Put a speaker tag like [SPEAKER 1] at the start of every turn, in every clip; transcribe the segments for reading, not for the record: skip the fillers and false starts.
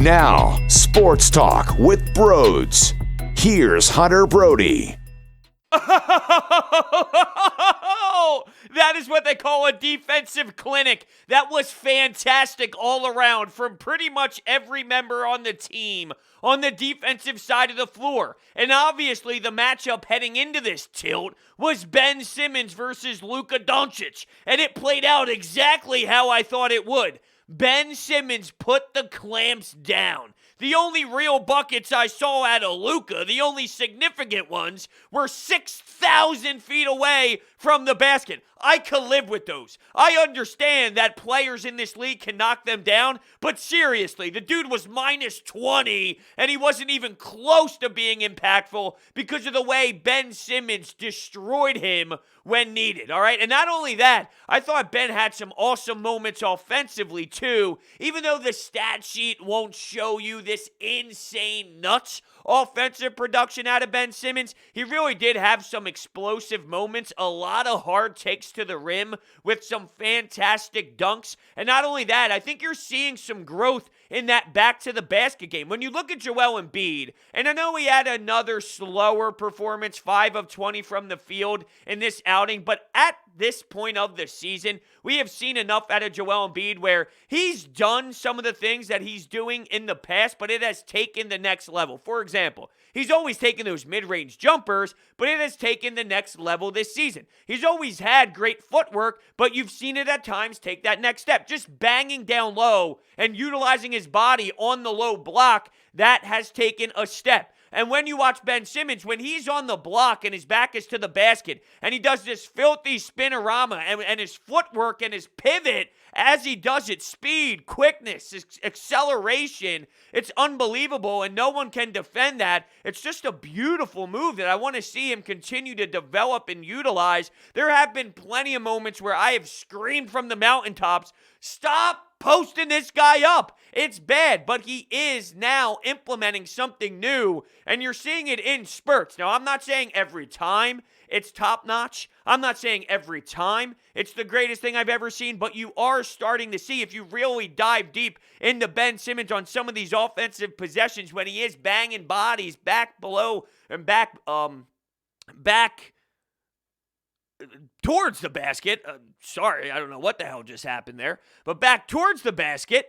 [SPEAKER 1] Now, Sports Talk with Brodes. Here's Hunter Brody.
[SPEAKER 2] That is what they call a defensive clinic. That was fantastic all around from pretty much every member on the team on the defensive side of the floor. And obviously the matchup heading into this tilt was Ben Simmons versus Luka Doncic. And it played out exactly how I thought it would. Ben Simmons put the clamps down. The only real buckets I saw out of Luka, the only significant ones, were 6,000 feet away from the basket. I could live with those. I understand that players in this league can knock them down, but seriously, the dude was minus 20, and he wasn't even close to being impactful because of the way Ben Simmons destroyed him when needed, all right? And not only that, I thought Ben had some awesome moments offensively, too, even though the stat sheet won't show you this insane nuts offensive production out of Ben Simmons. He really did have some explosive moments, a lot of hard takes to the rim with some fantastic dunks. And not only that, I think you're seeing some growth in that back to the basket game. When you look at Joel Embiid, and I know he had another slower performance, 5 of 20 from the field in this outing, but at this point of the season, we have seen enough out of Joel Embiid where he's done some of the things that he's doing in the past, but it has taken the next level. For example, he's always taken those mid-range jumpers, but it has taken the next level this season. He's always had great footwork, but you've seen it at times take that next step. Just banging down low and utilizing his body on the low block, that has taken a step. And when you watch Ben Simmons, when he's on the block and his back is to the basket, and he does this filthy spinorama, and his footwork and his pivot as he does it, speed, quickness, acceleration, it's unbelievable, and no one can defend that. It's just a beautiful move that I want to see him continue to develop and utilize. There have been plenty of moments where I have screamed from the mountaintops, stop posting this guy up. It's bad, but he is now implementing something new, and you're seeing it in spurts. Now, I'm not saying every time it's top-notch. I'm not saying every time it's the greatest thing I've ever seen, but you are starting to see, if you really dive deep into Ben Simmons on some of these offensive possessions, when he is banging bodies back below and back towards the basket. Sorry, I don't know what the hell just happened there. But back towards the basket,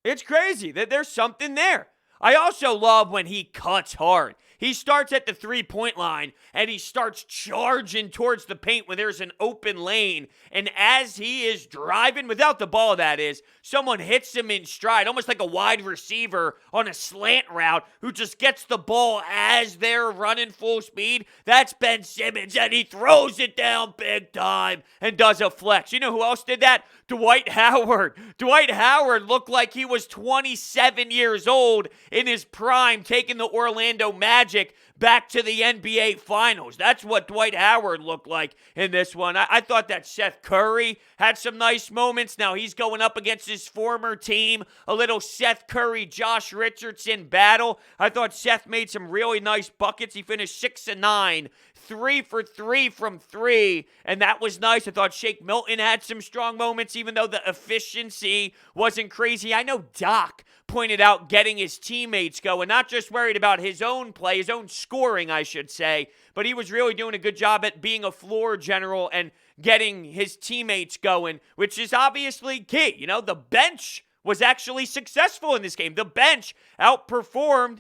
[SPEAKER 2] it's crazy that there's something there. I also love when he cuts hard. He starts at the three-point line, and he starts charging towards the paint when there's an open lane. And as he is driving, without the ball that is, someone hits him in stride, almost like a wide receiver on a slant route who just gets the ball as they're running full speed. That's Ben Simmons, and he throws it down big time and does a flex. You know who else did that? Dwight Howard. Dwight Howard looked like he was 27 years old in his prime, taking the Orlando Magic back to the NBA Finals. That's what Dwight Howard looked like in this one. I thought that Seth Curry had some nice moments. Now he's going up against his former team, a little Seth Curry, Josh Richardson battle. I thought Seth made some really nice buckets. He finished 6-9, 3 for 3 from 3, and that was nice. I thought Shake Milton had some strong moments, even though the efficiency wasn't crazy. I know Doc pointed out getting his teammates going, not just worried about his own play, his own scoring, I should say, but he was really doing a good job at being a floor general and getting his teammates going, which is obviously key. You know, the bench was actually successful in this game. The bench outperformed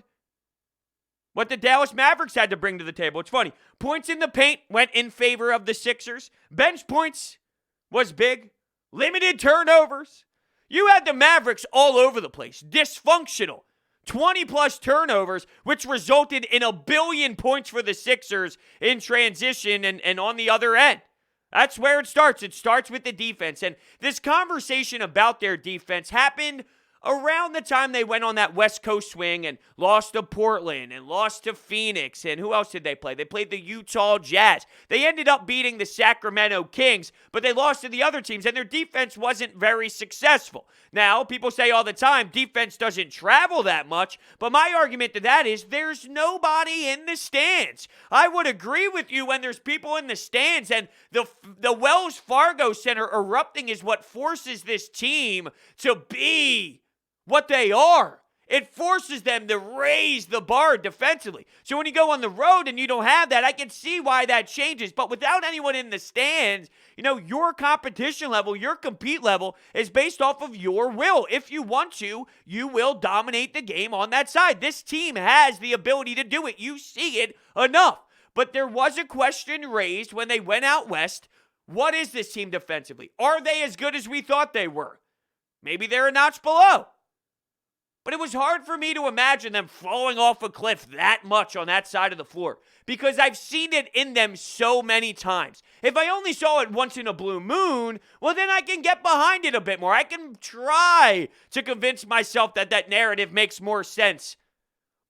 [SPEAKER 2] what the Dallas Mavericks had to bring to the table. It's funny. Points in the paint went in favor of the Sixers. Bench points was big. Limited turnovers. You had the Mavericks all over the place. Dysfunctional. 20-plus turnovers, which resulted in 1 billion points for the Sixers in transition and on the other end. That's where it starts. It starts with the defense. And this conversation about their defense happened around the time they went on that West Coast swing and lost to Portland and lost to Phoenix. And who else did they play? They played the Utah Jazz. They ended up beating the Sacramento Kings, but they lost to the other teams, and their defense wasn't very successful. Now, people say all the time, defense doesn't travel that much, but my argument to that is there's nobody in the stands. I would agree with you when there's people in the stands, and the Wells Fargo Center erupting is what forces this team to be what they are. It forces them to raise the bar defensively. So when you go on the road and you don't have that, I can see why that changes. But without anyone in the stands, your competition level, your compete level is based off of your will. If you want to, you will dominate the game on that side. This team has the ability to do it. You see it enough. But there was a question raised when they went out west. What is this team defensively? Are they as good as we thought they were? Maybe they're a notch below. But it was hard for me to imagine them falling off a cliff that much on that side of the floor because I've seen it in them so many times. If I only saw it once in a blue moon, well, then I can get behind it a bit more. I can try to convince myself that that narrative makes more sense.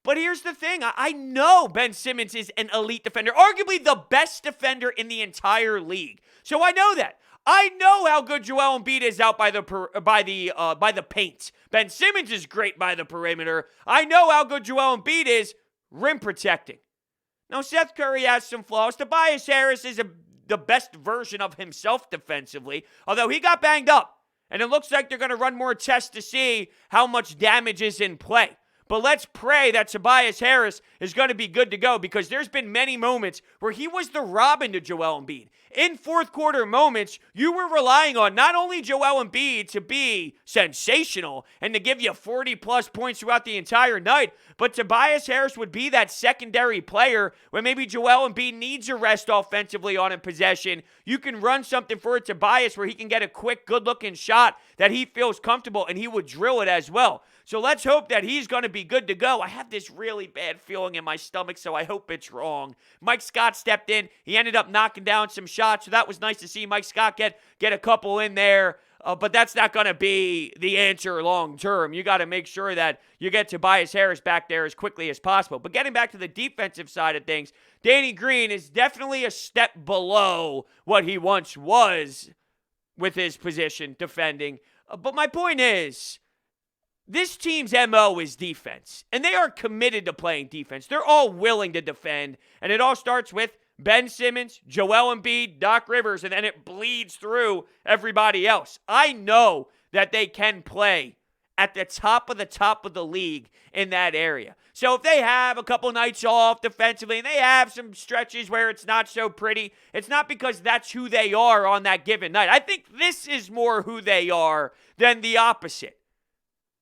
[SPEAKER 2] But here's the thing. I know Ben Simmons is an elite defender, arguably the best defender in the entire league. So I know that. I know how good Joel Embiid is out by the paint. Ben Simmons is great by the perimeter. I know how good Joel Embiid is rim protecting. Now, Seth Curry has some flaws. Tobias Harris is the best version of himself defensively, although he got banged up. And it looks like they're going to run more tests to see how much damage is in play. But let's pray that Tobias Harris is going to be good to go because there's been many moments where he was the Robin to Joel Embiid. In fourth quarter moments, you were relying on not only Joel Embiid to be sensational and to give you 40-plus points throughout the entire night, but Tobias Harris would be that secondary player when maybe Joel Embiid needs a rest offensively on a possession. You can run something for Tobias where he can get a quick, good-looking shot that he feels comfortable, and he would drill it as well. So let's hope that he's going to be good to go. I have this really bad feeling in my stomach, so I hope it's wrong. Mike Scott stepped in. He ended up knocking down some shots, so that was nice to see Mike Scott get a couple in there. But that's not going to be the answer long term. You got to make sure that you get Tobias Harris back there as quickly as possible. But getting back to the defensive side of things, Danny Green is definitely a step below what he once was with his position defending. But my point is, this team's MO is defense, and they are committed to playing defense. They're all willing to defend, and it all starts with Ben Simmons, Joel Embiid, Doc Rivers, and then it bleeds through everybody else. I know that they can play at the top of the league in that area. So if they have a couple nights off defensively and they have some stretches where it's not so pretty, it's not because that's who they are on that given night. I think this is more who they are than the opposite.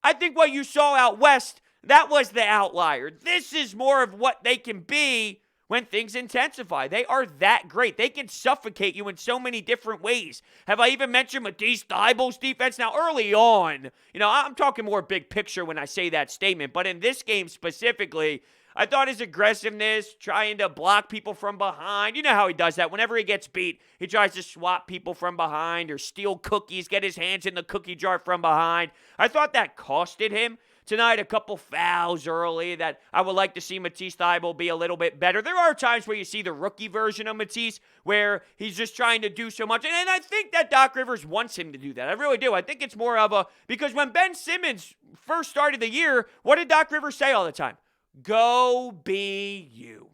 [SPEAKER 2] I think what you saw out west, that was the outlier. This is more of what they can be when things intensify. They are that great. They can suffocate you in so many different ways. Have I even mentioned Matisse Thybulle's defense? Now, early on, I'm talking more big picture when I say that statement, but in this game specifically, I thought his aggressiveness, trying to block people from behind, you know how he does that. Whenever he gets beat, he tries to swat people from behind or steal cookies, get his hands in the cookie jar from behind. I thought that costed him tonight. A couple fouls early that I would like to see Matisse Thybulle be a little bit better. There are times where you see the rookie version of Matisse where he's just trying to do so much. And I think that Doc Rivers wants him to do that. I really do. I think it's more of because when Ben Simmons first started the year, what did Doc Rivers say all the time? Go be you.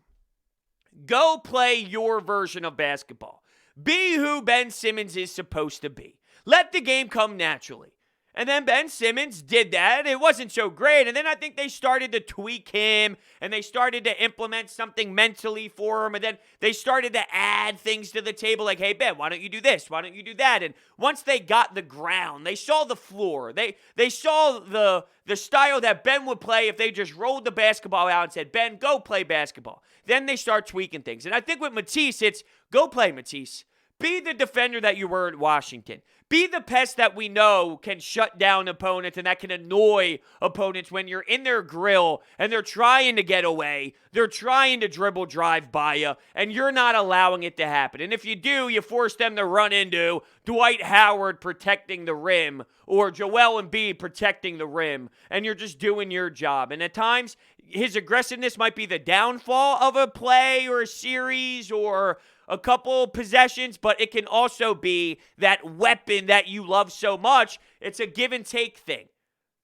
[SPEAKER 2] Go play your version of basketball. Be who Ben Simmons is supposed to be. Let the game come naturally. And then Ben Simmons did that. It wasn't so great. And then I think they started to tweak him and they started to implement something mentally for him. And then they started to add things to the table like, hey, Ben, why don't you do this? Why don't you do that? And once they got the ground, they saw the floor. They saw the style that Ben would play if they just rolled the basketball out and said, Ben, go play basketball. Then they start tweaking things. And I think with Matisse, it's go play, Matisse. Be the defender that you were at Washington. Be the pest that we know can shut down opponents and that can annoy opponents when you're in their grill and they're trying to get away. They're trying to dribble drive by you, and you're not allowing it to happen. And if you do, you force them to run into Dwight Howard protecting the rim or Joel Embiid protecting the rim, and you're just doing your job. And at times, his aggressiveness might be the downfall of a play or a series or a couple possessions, but it can also be that weapon that you love so much. It's a give and take thing.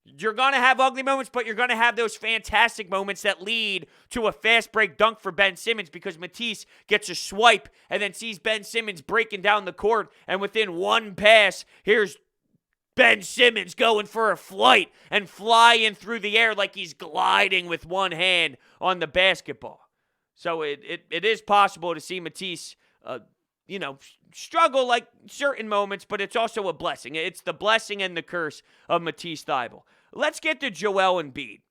[SPEAKER 2] You're going to have ugly moments, but you're going to have those fantastic moments that lead to a fast break dunk for Ben Simmons because Matisse gets a swipe and then sees Ben Simmons breaking down the court, and within one pass, here's Ben Simmons going for a flight and flying through the air like he's gliding with one hand on the basketball. So it is possible to see Matisse, struggle like certain moments, but it's also a blessing. It's the blessing and the curse of Matisse Thybulle. Let's get to Joel Embiid.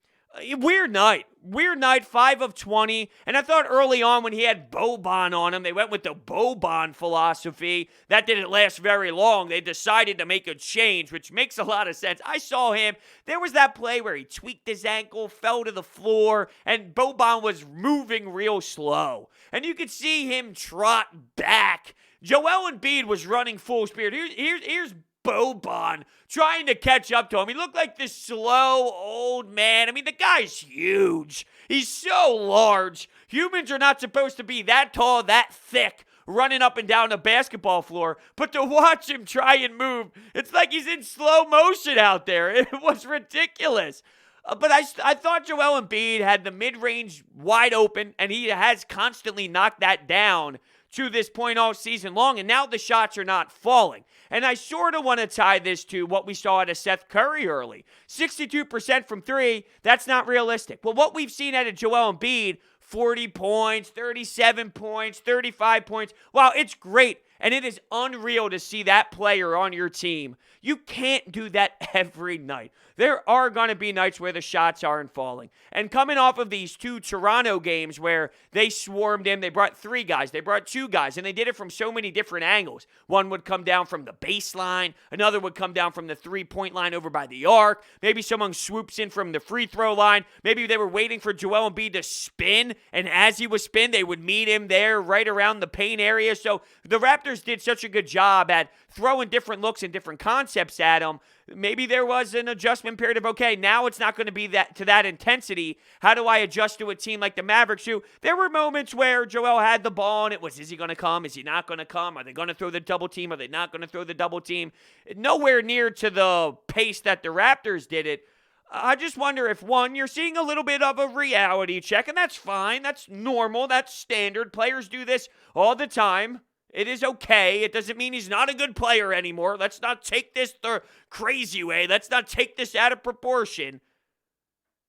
[SPEAKER 2] Weird night, 5 of 20. And I thought early on when he had Boban on him, they went with the Boban philosophy. That didn't last very long. They decided to make a change, which makes a lot of sense. I saw him. There was that play where he tweaked his ankle, fell to the floor, and Boban was moving real slow. And you could see him trot back. Joel Embiid was running full speed. Here's Boban trying to catch up to him. He looked like this slow old man. I mean, the guy's huge. He's so large. Humans are not supposed to be that tall, that thick, running up and down the basketball floor. But to watch him try and move, it's like he's in slow motion out there. It was ridiculous. But I thought Joel Embiid had the mid-range wide open, and he has constantly knocked that down to this point all season long, and now the shots are not falling. And I sort of want to tie this to what we saw out of Seth Curry early. 62% from three, that's not realistic. Well, what we've seen out of Joel Embiid, 40 points, 37 points, 35 points, wow, it's great. And it is unreal to see that player on your team. You can't do that every night. There are going to be nights where the shots aren't falling. And coming off of these two Toronto games where they swarmed in, they brought 3 guys, they brought 2 guys, and they did it from so many different angles. One would come down from the baseline, another would come down from the 3-point line over by the arc, maybe someone swoops in from the free throw line, maybe they were waiting for Joel Embiid to spin, and as he was spin, they would meet him there right around the paint area. So the Raptors did such a good job at throwing different looks and different concepts at him. Maybe there was an adjustment period of, okay, now it's not going to be that to that intensity. How do I adjust to a team like the Mavericks who, there were moments where Joel had the ball and it was, is he going to come? Is he not going to come? Are they going to throw the double team? Are they not going to throw the double team? Nowhere near to the pace that the Raptors did it. I just wonder if, one, you're seeing a little bit of a reality check, and that's fine. That's normal. That's standard. Players do this all the time. It is okay. It doesn't mean he's not a good player anymore. Let's not take this the crazy way. Let's not take this out of proportion.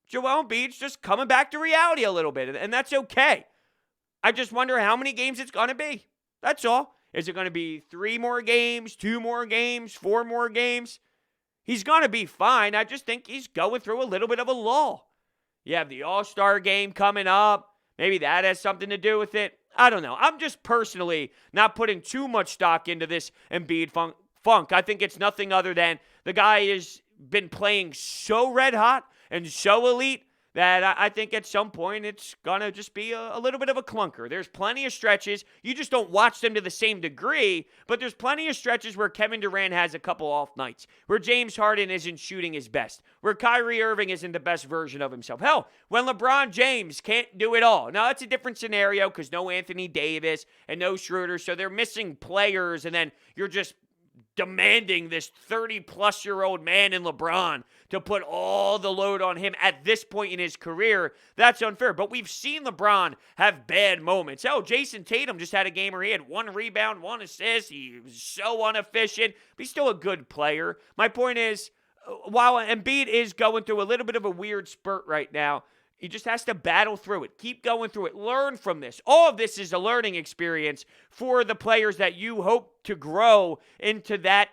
[SPEAKER 2] Joel Embiid's just coming back to reality a little bit, and that's okay. I just wonder how many games it's going to be. That's all. Is it going to be 3 more games, 2 more games, 4 more games? He's going to be fine. I just think he's going through a little bit of a lull. You have the All-Star game coming up. Maybe that has something to do with it. I don't know. I'm just personally not putting too much stock into this Embiid funk. I think it's nothing other than the guy has been playing so red hot and so elite that I think at some point it's going to just be a little bit of a clunker. There's plenty of stretches. You just don't watch them to the same degree, but there's plenty of stretches where Kevin Durant has a couple off nights, where James Harden isn't shooting his best, where Kyrie Irving isn't the best version of himself. Hell, when LeBron James can't do it all. Now, that's a different scenario because no Anthony Davis and no Schroeder, so they're missing players, and then you're just demanding this 30-plus-year-old man in LeBron to put all the load on him at this point in his career. That's unfair. But we've seen LeBron have bad moments. Oh, Jason Tatum just had a game where he had 1 rebound, 1 assist. He was so inefficient, but he's still a good player. My point is, while Embiid is going through a little bit of a weird spurt right now, he just has to battle through it. Keep going through it. Learn from this. All of this is a learning experience for the players that you hope to grow into that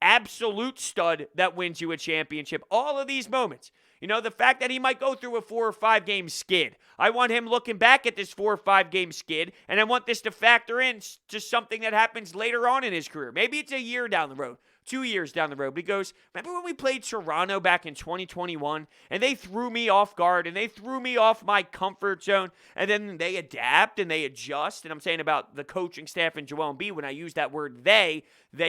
[SPEAKER 2] absolute stud that wins you a championship. All of these moments. You know, the fact that he might go through a 4 or 5 game skid. I want him looking back at this 4 or 5 game skid, and I want this to factor in to something that happens later on in his career. Maybe it's a year down the road. 2 years down the road. But he goes, remember when we played Toronto back in 2021 and they threw me off guard and they threw me off my comfort zone, and then they adapt and they adjust. And I'm saying about the coaching staff and Joel Embiid, when I use that word they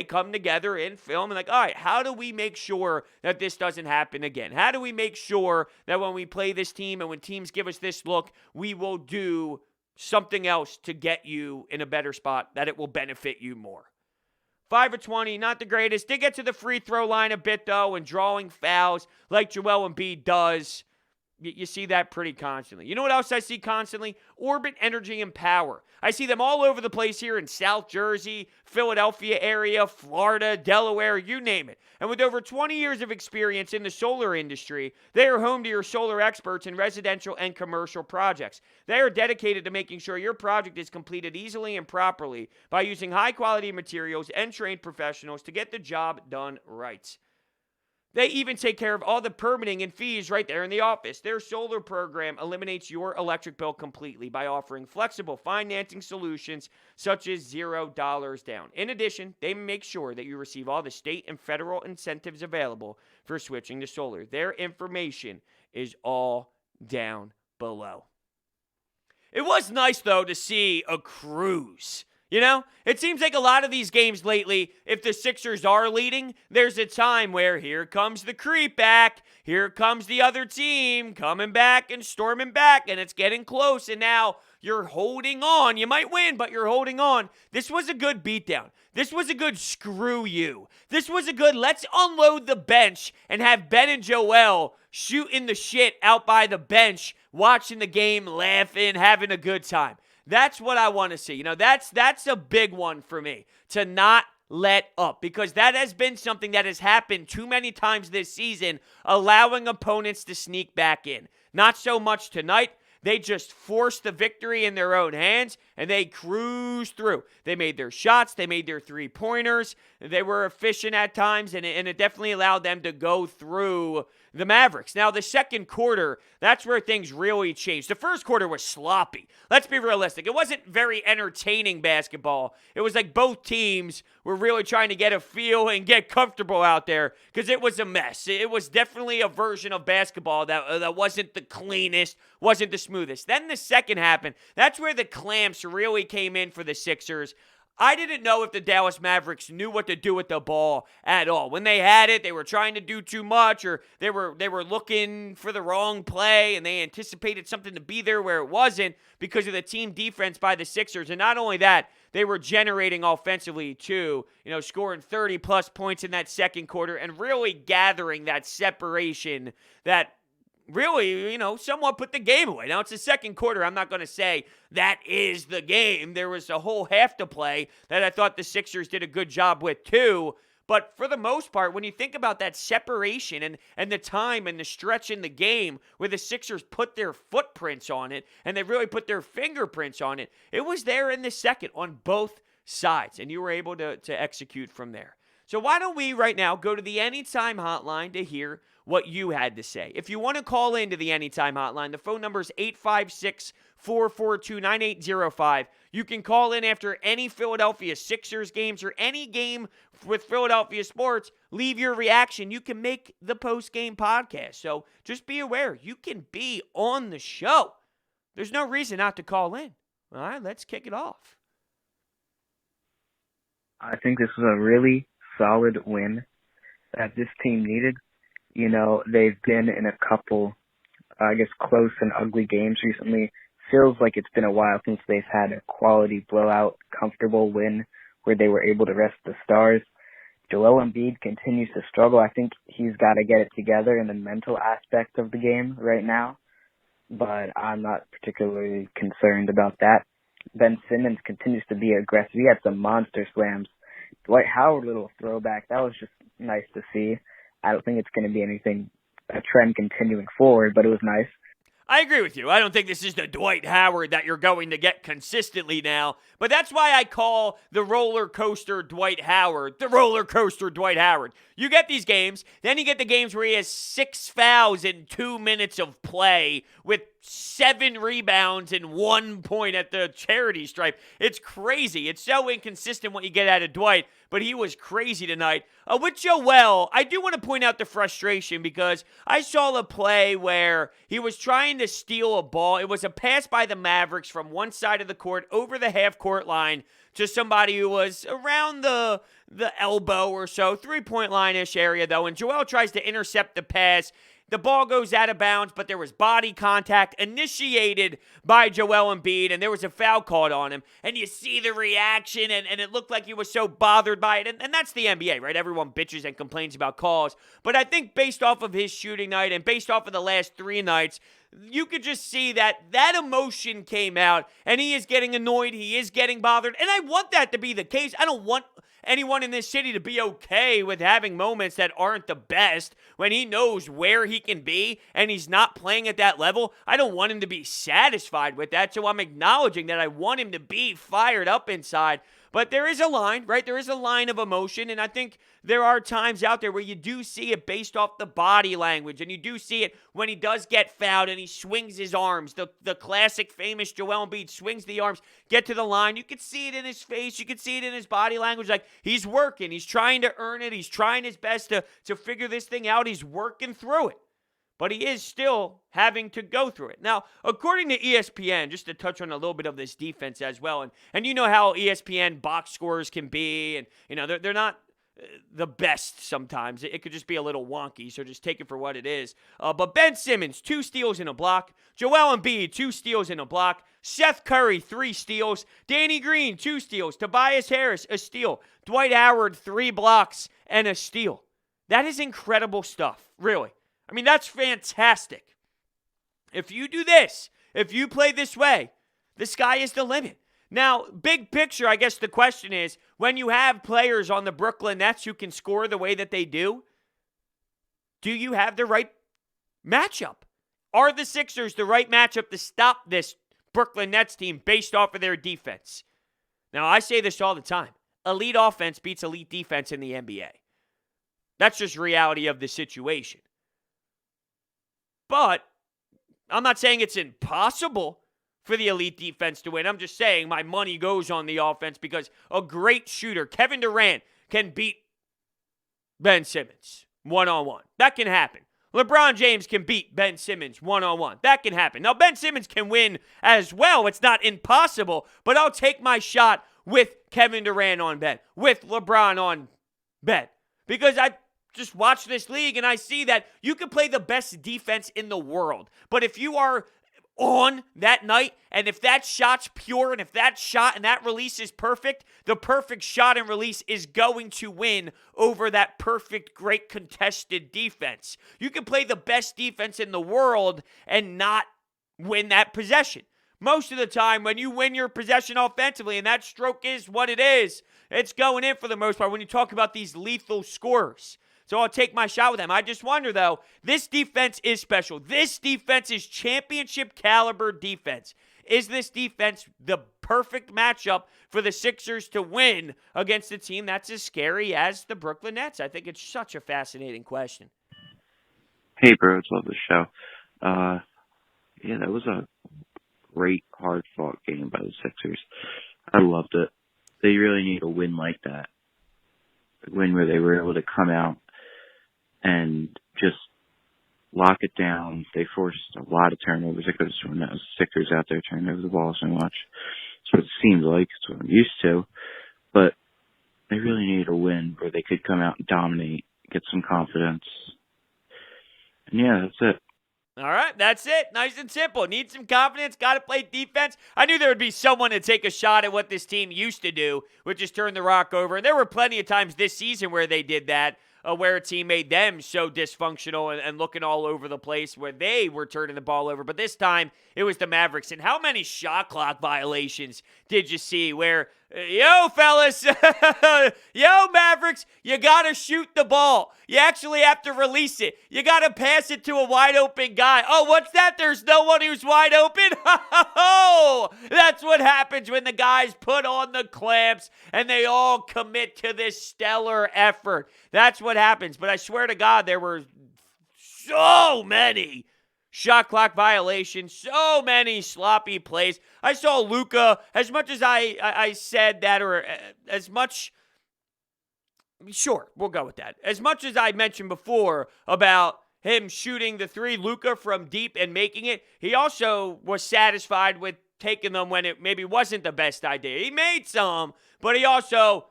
[SPEAKER 2] come together in film and like, all right, how do we make sure that this doesn't happen again? How do we make sure that when we play this team and when teams give us this look, we will do something else to get you in a better spot, that it will benefit you more? 5 of 20, not the greatest. Did get to the free throw line a bit, though, and drawing fouls like Joel Embiid does. You see that pretty constantly. You know what else I see constantly? Orbit Energy and Power. I see them all over the place here in South Jersey, Philadelphia area, Florida, Delaware, you name it. And with over 20 years of experience in the solar industry, they are home to your solar experts in residential and commercial projects. They are dedicated to making sure your project is completed easily and properly by using high-quality materials and trained professionals to get the job done right. They even take care of all the permitting and fees right there in the office. Their solar program eliminates your electric bill completely by offering flexible financing solutions such as $0 down. In addition, they make sure that you receive all the state and federal incentives available for switching to solar. Their information is all down below. It was nice, though, to see a cruise. You know, it seems like a lot of these games lately, if the Sixers are leading, there's a time where here comes the creep back, here comes the other team coming back and storming back, and it's getting close, and now you're holding on. You might win, but you're holding on. This was a good beatdown. This was a good screw you. This was a good let's unload the bench and have Ben and Joel shooting the shit out by the bench, watching the game, laughing, having a good time. That's what I want to see. You know, that's a big one for me, to not let up, because that has been something that has happened too many times this season, allowing opponents to sneak back in. Not so much tonight. They just forced the victory in their own hands, and they cruised through. They made their shots. They made their three-pointers. They were efficient at times, and it definitely allowed them to go through the Mavericks. Now, the second quarter, that's where things really changed. The first quarter was sloppy. Let's be realistic. It wasn't very entertaining basketball. It was like both teams were really trying to get a feel and get comfortable out there, because it was a mess. It was definitely a version of basketball that wasn't the cleanest, wasn't the smoothest. Then the second happened. That's where the clamps really came in for the Sixers. I didn't know if the Dallas Mavericks knew what to do with the ball at all. When they had it, they were trying to do too much, or they were looking for the wrong play, and they anticipated something to be there where it wasn't because of the team defense by the Sixers. And not only that, they were generating offensively too, scoring 30-plus points in that second quarter and really gathering that separation that really, somewhat put the game away. Now, it's the second quarter. I'm not going to say that is the game. There was a whole half to play that I thought the Sixers did a good job with too. But for the most part, when you think about that separation and the time and the stretch in the game where the Sixers put their footprints on it and they really put their fingerprints on it, it was there in the second on both sides, and you were able to execute from there. So why don't we right now go to the Anytime Hotline to hear what you had to say. If you want to call into the Anytime Hotline, the phone number is 856-442-9805. You can call in after any Philadelphia Sixers games or any game with Philadelphia sports. Leave your reaction. You can make the post-game podcast. So just be aware, you can be on the show. There's no reason not to call in. All right, let's kick it off.
[SPEAKER 3] I think this was a really solid win that this team needed. They've been in a couple, close and ugly games recently. Feels like it's been a while since they've had a quality blowout, comfortable win where they were able to rest the stars. Joel Embiid continues to struggle. I think he's got to get it together in the mental aspect of the game right now, but I'm not particularly concerned about that. Ben Simmons continues to be aggressive. He had some monster slams. Dwight Howard, little throwback. That was just nice to see. I don't think it's going to be a trend continuing forward, but it was nice.
[SPEAKER 2] I agree with you. I don't think this is the Dwight Howard that you're going to get consistently now, but that's why I call the roller coaster Dwight Howard the roller coaster Dwight Howard. You get these games, then you get the games where he has 6 fouls in 2 minutes of play with 7 rebounds and 1 point at the charity stripe. It's crazy. It's so inconsistent what you get out of Dwight, but he was crazy tonight. With Joel, I do want to point out the frustration because I saw a play where he was trying to steal a ball. It was a pass by the Mavericks from one side of the court over the half-court line to somebody who was around the elbow or so, 3-point line-ish area, though, and Joel tries to intercept the pass. the ball goes out of bounds, but there was body contact initiated by Joel Embiid, and there was a foul called on him. And you see the reaction, and it looked like he was so bothered by it. And that's the NBA, right? Everyone bitches and complains about calls. But I think based off of his shooting night and based off of the last 3 nights, you could just see that emotion came out, and he is getting annoyed. He is getting bothered. And I want that to be the case. I don't want anyone in this city to be okay with having moments that aren't the best when he knows where he can be and he's not playing at that level. I don't want him to be satisfied with that, so I'm acknowledging that I want him to be fired up inside. But there is a line, right? There is a line of emotion, and I think there are times out there where you do see it based off the body language, and you do see it when he does get fouled and he swings his arms. The classic famous Joel Embiid swings the arms, get to the line. You could see it in his face. You could see it in his body language. Like, he's working. He's trying to earn it. He's trying his best to figure this thing out. He's working through it. But he is still having to go through it. Now, according to ESPN, just to touch on a little bit of this defense as well, and you know how ESPN box scores can be, and you know they're not the best sometimes. It could just be a little wonky, so just take it for what it is. But Ben Simmons, 2 steals and a block. Joel Embiid, 2 steals and a block. Seth Curry, 3 steals. Danny Green, 2 steals. Tobias Harris, a steal. Dwight Howard, 3 blocks and a steal. That is incredible stuff, really. I mean, that's fantastic. If you do this, if you play this way, the sky is the limit. Now, big picture, I guess the question is, when you have players on the Brooklyn Nets who can score the way that they do you have the right matchup? Are the Sixers the right matchup to stop this Brooklyn Nets team based off of their defense? Now, I say this all the time. Elite offense beats elite defense in the NBA. That's just reality of the situation. But I'm not saying it's impossible for the elite defense to win. I'm just saying my money goes on the offense because a great shooter, Kevin Durant, can beat Ben Simmons one-on-one. That can happen. LeBron James can beat Ben Simmons one-on-one. That can happen. Now, Ben Simmons can win as well. It's not impossible, but I'll take my shot with Kevin Durant on Ben, with LeBron on Ben, because I just watch this league and I see that you can play the best defense in the world. But if you are on that night, and if that shot's pure, and if that shot and that release is perfect, the perfect shot and release is going to win over that perfect, great contested defense. You can play the best defense in the world and not win that possession. Most of the time, when you win your possession offensively, and that stroke is what it is, it's going in for the most part when you talk about these lethal scorers. So I'll take my shot with them. I just wonder, though, this defense is special. This defense is championship caliber defense. Is this defense the perfect matchup for the Sixers to win against a team that's as scary as the Brooklyn Nets? I think it's such a fascinating question.
[SPEAKER 4] Hey, Brodes, love the show. Yeah, that was a great, hard-fought game by the Sixers. I loved it. They really need a win like that. A win where they were able to come out and just lock it down. They forced a lot of turnovers. It could have sworn that was Sixers out there turning over the ball so much. That's what it seems like. It's what I'm used to. But they really needed a win where they could come out and dominate, get some confidence. And yeah, that's it.
[SPEAKER 2] All right, that's it. Nice and simple. Need some confidence, got to play defense. I knew there would be someone to take a shot at what this team used to do, which is turn the rock over. And there were plenty of times this season where they did that, where a team made them so dysfunctional and looking all over the place where they were turning the ball over. But this time, it was the Mavericks. And how many shot clock violations did you see where, yo, fellas, yo, Mavericks, you got to shoot the ball. You actually have to release it. You got to pass it to a wide open guy. Oh, what's that? There's no one who's wide open? Oh, that's what happens when the guys put on the clamps and they all commit to this stellar effort. That's what happens. But I swear to God, there were so many shot clock violations, so many sloppy plays. I saw Luka, as much as I said that, or as much, sure, we'll go with that. As much as I mentioned before about him shooting the 3, Luka, from deep and making it, he also was satisfied with taking them when it maybe wasn't the best idea. He made some, but he also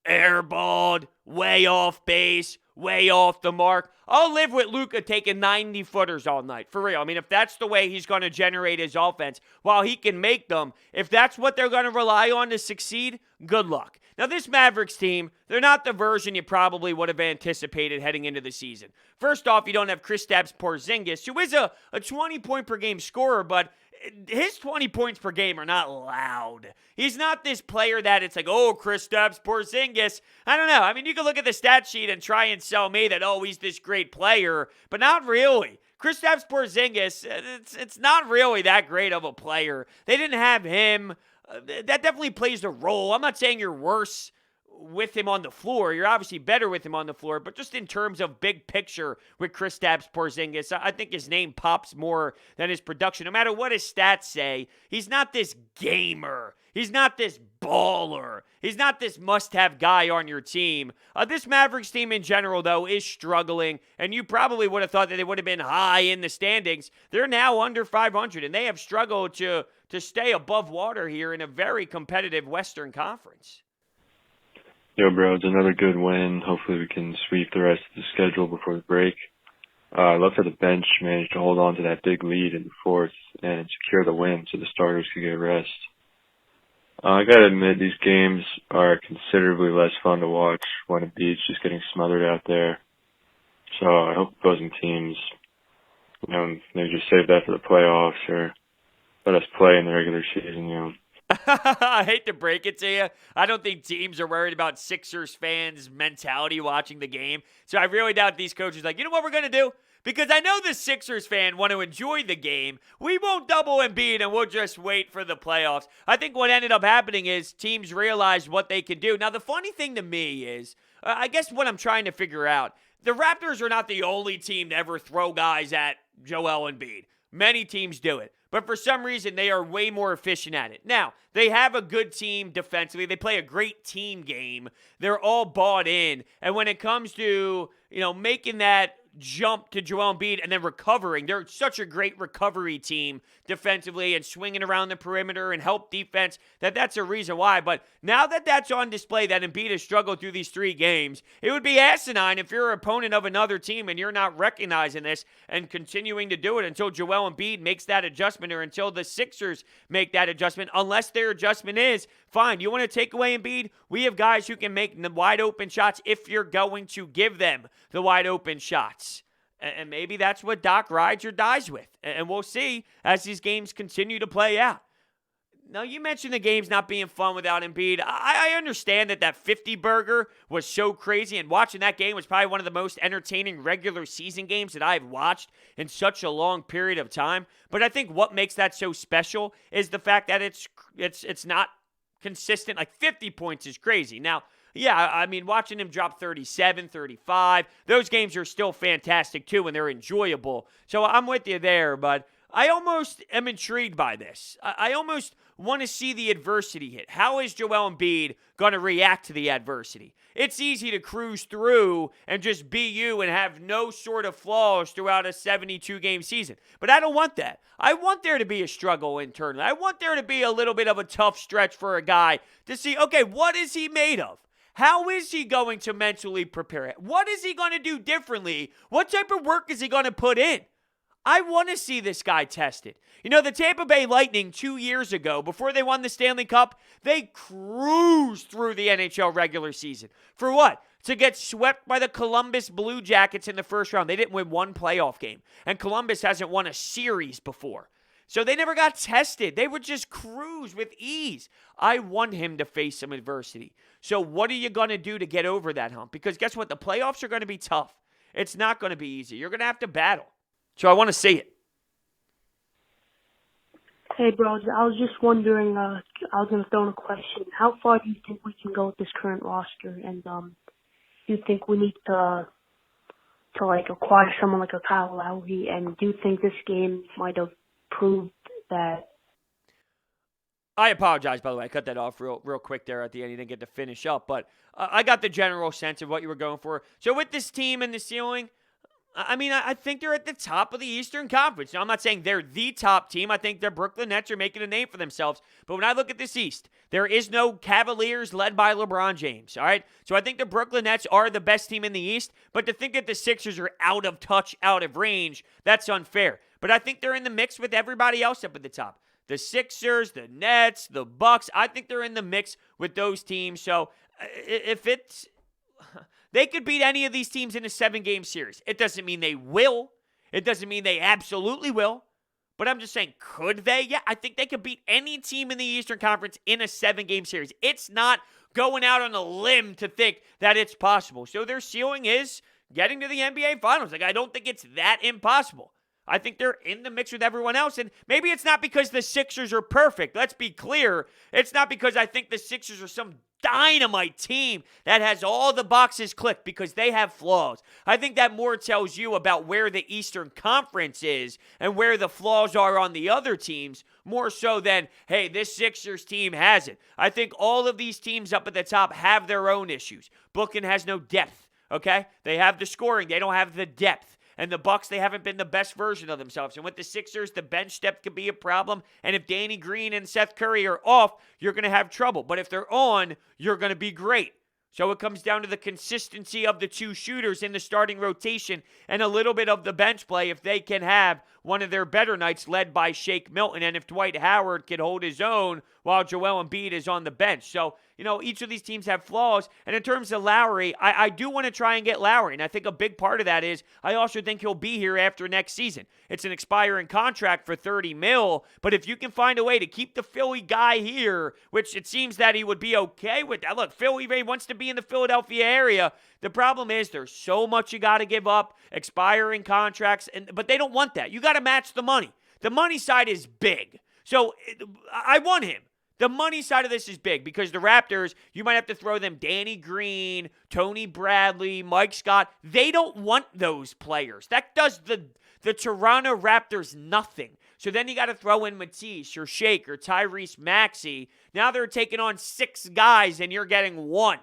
[SPEAKER 2] airballed, way off base, way off the mark. I'll live with Luka taking 90-footers all night, for real. I mean, if that's the way he's going to generate his offense, while he can make them, if that's what they're going to rely on to succeed, good luck. Now, this Mavericks team, they're not the version you probably would have anticipated heading into the season. First off, you don't have Kristaps Porzingis, who is a 20-point-per-game scorer, but his 20 points per game are not loud. He's not this player that it's like, oh, Kristaps Porzingis. I don't know. I mean, you can look at the stat sheet and try and sell me that, oh, he's this great player, but not really. Kristaps Porzingis, it's not really that great of a player. They didn't have him. That definitely plays a role. I'm not saying you're worse with him on the floor. You're obviously better with him on the floor, but just in terms of big picture with Kristaps Porzingis, I think his name pops more than his production. No matter what his stats say, he's not this gamer. He's not this baller. He's not this must-have guy on your team. This Mavericks team in general, though, is struggling, and you probably would have thought that they would have been high in the standings. They're now under 500, and they have struggled to stay above water here in a very competitive Western Conference.
[SPEAKER 5] Yo, Brodes, another good win. Hopefully we can sweep the rest of the schedule before the break. I love how the bench managed to hold on to that big lead in the fourth and secure the win so the starters could get rest. I gotta admit, these games are considerably less fun to watch when Embiid's just getting smothered out there. So I hope opposing teams, maybe just save that for the playoffs or let us play in the regular season,
[SPEAKER 2] I hate to break it to you. I don't think teams are worried about Sixers fans' mentality watching the game. So I really doubt these coaches are like, you know what we're going to do? Because I know the Sixers fan want to enjoy the game. We won't double Embiid and we'll just wait for the playoffs. I think what ended up happening is teams realized what they could do. Now, the funny thing to me is, I guess what I'm trying to figure out, the Raptors are not the only team to ever throw guys at Joel Embiid. Many teams do it. But for some reason, they are way more efficient at it. Now, they have a good team defensively. They play a great team game. They're all bought in. And when it comes to, making that jump to Joel Embiid and then recovering, they're such a great recovery team defensively and swinging around the perimeter and help defense that's a reason why. But now that that's on display, that Embiid has struggled through these 3 games, it would be asinine if you're an opponent of another team and you're not recognizing this and continuing to do it until Joel Embiid makes that adjustment or until the Sixers make that adjustment, unless their adjustment is, fine, you want to take away Embiid? We have guys who can make the wide open shots if you're going to give them the wide open shots. And maybe that's what Doc rides or dies with. And we'll see as these games continue to play out. Now, you mentioned the games not being fun without Embiid. I understand that 50-burger was so crazy, and watching that game was probably one of the most entertaining regular season games that I've watched in such a long period of time. But I think what makes that so special is the fact that it's not consistent. Like 50 points is crazy. Now, yeah, I mean, watching him drop 37, 35, those games are still fantastic too, and they're enjoyable. So I'm with you there, but I almost am intrigued by this. I almost want to see the adversity hit. How is Joel Embiid going to react to the adversity? It's easy to cruise through and just be you and have no sort of flaws throughout a 72-game season. But I don't want that. I want there to be a struggle internally. I want there to be a little bit of a tough stretch for a guy to see, okay, what is he made of? How is he going to mentally prepare it? What is he going to do differently? What type of work is he going to put in? I want to see this guy tested. The Tampa Bay Lightning 2 years ago, before they won the Stanley Cup, they cruised through the NHL regular season. For what? To get swept by the Columbus Blue Jackets in the first round. They didn't win one playoff game. And Columbus hasn't won a series before. So they never got tested. They would just cruise with ease. I want him to face some adversity. So what are you going to do to get over that hump? Because guess what? The playoffs are going to be tough. It's not going to be easy. You're going to have to battle. So I want to see it.
[SPEAKER 6] Hey, Brodes, I was just wondering, I was going to throw in a question. How far do you think we can go with this current roster? And do you think we need to acquire someone like a Kyle Lowry? And do you think this game might have proved that?
[SPEAKER 2] I apologize, by the way. I cut that off real quick there at the end. You didn't get to finish up. But I got the general sense of what you were going for. So with this team and the ceiling, I mean, I think they're at the top of the Eastern Conference. Now, I'm not saying they're the top team. I think the Brooklyn Nets are making a name for themselves. But when I look at this East, there is no Cavaliers led by LeBron James, all right? So I think the Brooklyn Nets are the best team in the East. But to think that the Sixers are out of touch, out of range, that's unfair. But I think they're in the mix with everybody else up at the top. The Sixers, the Nets, the Bucks, I think they're in the mix with those teams. So if it's... They could beat any of these teams in a 7-game series. It doesn't mean they will. It doesn't mean they absolutely will. But I'm just saying, could they? Yeah, I think they could beat any team in the Eastern Conference in a 7-game series. It's not going out on a limb to think that it's possible. So their ceiling is getting to the NBA Finals. Like, I don't think it's that impossible. I think they're in the mix with everyone else. And maybe it's not because the Sixers are perfect. Let's be clear. It's not because I think the Sixers are some dynamite team that has all the boxes clicked, because they have flaws. I think that more tells you about where the Eastern Conference is and where the flaws are on the other teams, more so than, hey, this Sixers team has it. I think all of these teams up at the top have their own issues. Brooklyn has no depth, okay? They have the scoring. They don't have the depth. And the Bucks, they haven't been the best version of themselves. And with the Sixers, the bench depth could be a problem. And if Danny Green and Seth Curry are off, you're going to have trouble. But if they're on, you're going to be great. So it comes down to the consistency of the two shooters in the starting rotation and a little bit of the bench play if they can have one of their better nights led by Shake Milton, and if Dwight Howard can hold his own while Joel Embiid is on the bench. So, each of these teams have flaws. And in terms of Lowry, I do want to try and get Lowry. And I think a big part of that is I also think he'll be here after next season. It's an expiring contract for $30 million. But if you can find a way to keep the Philly guy here, which it seems that he would be okay with that. Look, Philly Ray wants to be in the Philadelphia area. The problem is there's so much you got to give up, expiring contracts, but they don't want that. You got to match the money. The money side is big. So I want him. The money side of this is big because the Raptors, you might have to throw them Danny Green, Tony Bradley, Mike Scott. They don't want those players. That does the Toronto Raptors nothing. So then you got to throw in Matisse or Shake or Tyrese Maxey. Now they're taking on 6 guys and you're getting 1.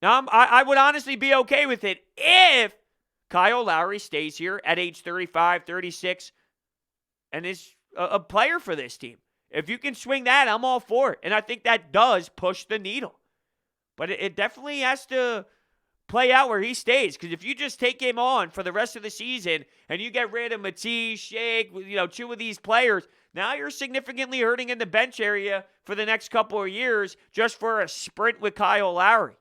[SPEAKER 2] Now I would honestly be okay with it if Kyle Lowry stays here at age 35, 36, and is a player for this team. If you can swing that, I'm all for it. And I think that does push the needle. But it definitely has to play out where he stays. Because if you just take him on for the rest of the season and you get rid of Matisse, Shake, 2 of these players, now you're significantly hurting in the bench area for the next couple of years just for a sprint with Kyle Lowry.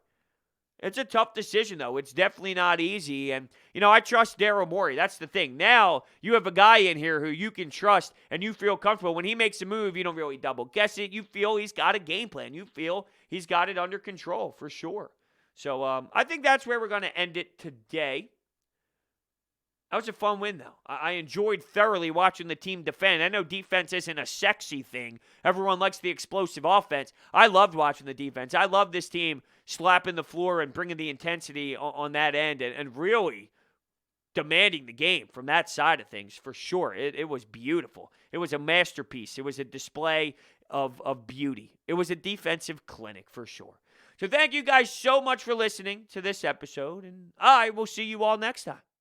[SPEAKER 2] It's a tough decision, though. It's definitely not easy. And, I trust Daryl Morey. That's the thing. Now, you have a guy in here who you can trust and you feel comfortable. When he makes a move, you don't really double guess it. You feel he's got a game plan. You feel he's got it under control, for sure. So, I think that's where we're going to end it today. That was a fun win, though. I enjoyed thoroughly watching the team defend. I know defense isn't a sexy thing. Everyone likes the explosive offense. I loved watching the defense. I love this team slapping the floor and bringing the intensity on that end and really demanding the game from that side of things, for sure. It was beautiful. It was a masterpiece. It was a display of beauty. It was a defensive clinic, for sure. So thank you guys so much for listening to this episode, and I will see you all next time.